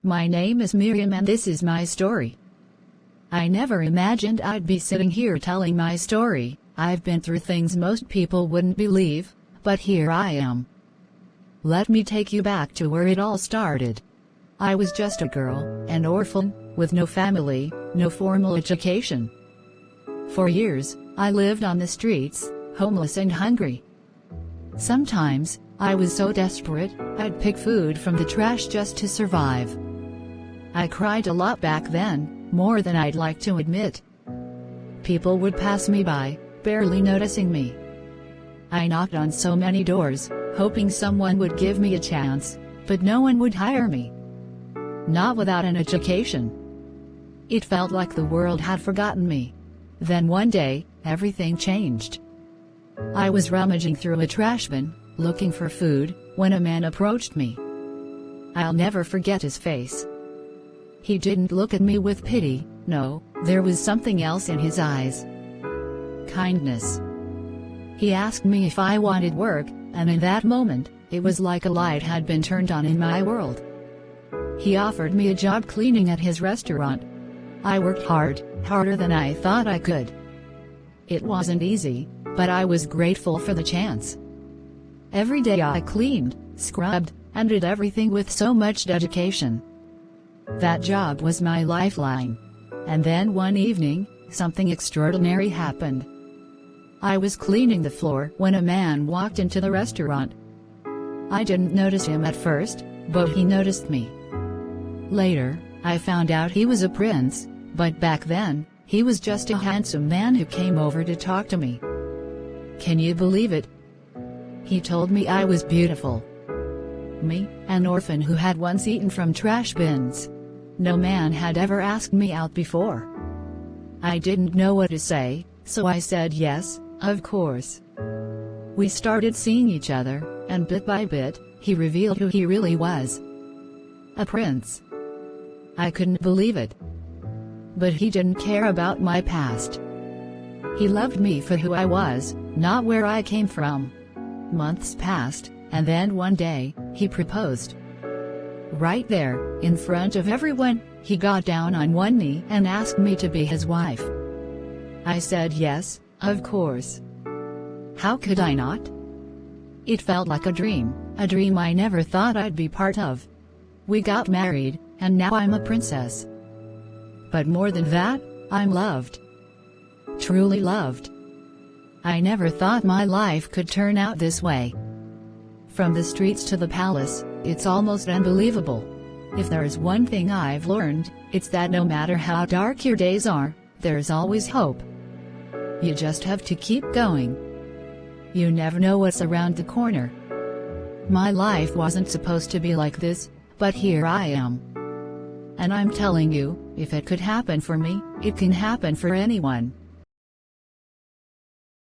My name is Miriam and this is my story. I never imagined I'd be sitting here telling my story. I've been through things most people wouldn't believe, but here I am. Let me take you back to where it all started. I was just a girl, an orphan, with no family, no formal education. For years, I lived on the streets, homeless and hungry. Sometimes, I was so desperate, I'd pick food from the trash just to survive. I cried a lot back then, more than I'd like to admit. People would pass me by, barely noticing me. I knocked on so many doors, hoping someone would give me a chance, but no one would hire me. Not without an education. It felt like the world had forgotten me. Then one day, everything changed. I was rummaging through a trash bin, looking for food, when a man approached me. I'll never forget his face. He didn't look at me with pity, no, there was something else in his eyes. Kindness. He asked me if I wanted work, and in that moment, it was like a light had been turned on in my world. He offered me a job cleaning at his restaurant. I worked hard, harder than I thought I could. It wasn't easy, but I was grateful for the chance. Every day I cleaned, scrubbed, and did everything with so much dedication. That job was my lifeline. And then one evening, something extraordinary happened. I was cleaning the floor when a man walked into the restaurant. I didn't notice him at first, but he noticed me. Later, I found out he was a prince, but back then, he was just a handsome man who came over to talk to me. Can you believe it? He told me I was beautiful. Me, an orphan who had once eaten from trash bins. No man had ever asked me out before. I didn't know what to say, so I said yes, of course. We started seeing each other, and bit by bit, he revealed who he really was. A prince. I couldn't believe it. But he didn't care about my past. He loved me for who I was, not where I came from. Months passed, and then one day, he proposed. Right there, in front of everyone, he got down on one knee and asked me to be his wife. I said yes, of course. How could I not? It felt like a dream I never thought I'd be part of. We got married, and now I'm a princess. But more than that, I'm loved. Truly loved. I never thought my life could turn out this way. From the streets to the palace, it's almost unbelievable. If there's one thing I've learned, it's that no matter how dark your days are, there's always hope. You just have to keep going. You never know what's around the corner. My life wasn't supposed to be like this, but here I am. And I'm telling you, if it could happen for me, it can happen for anyone.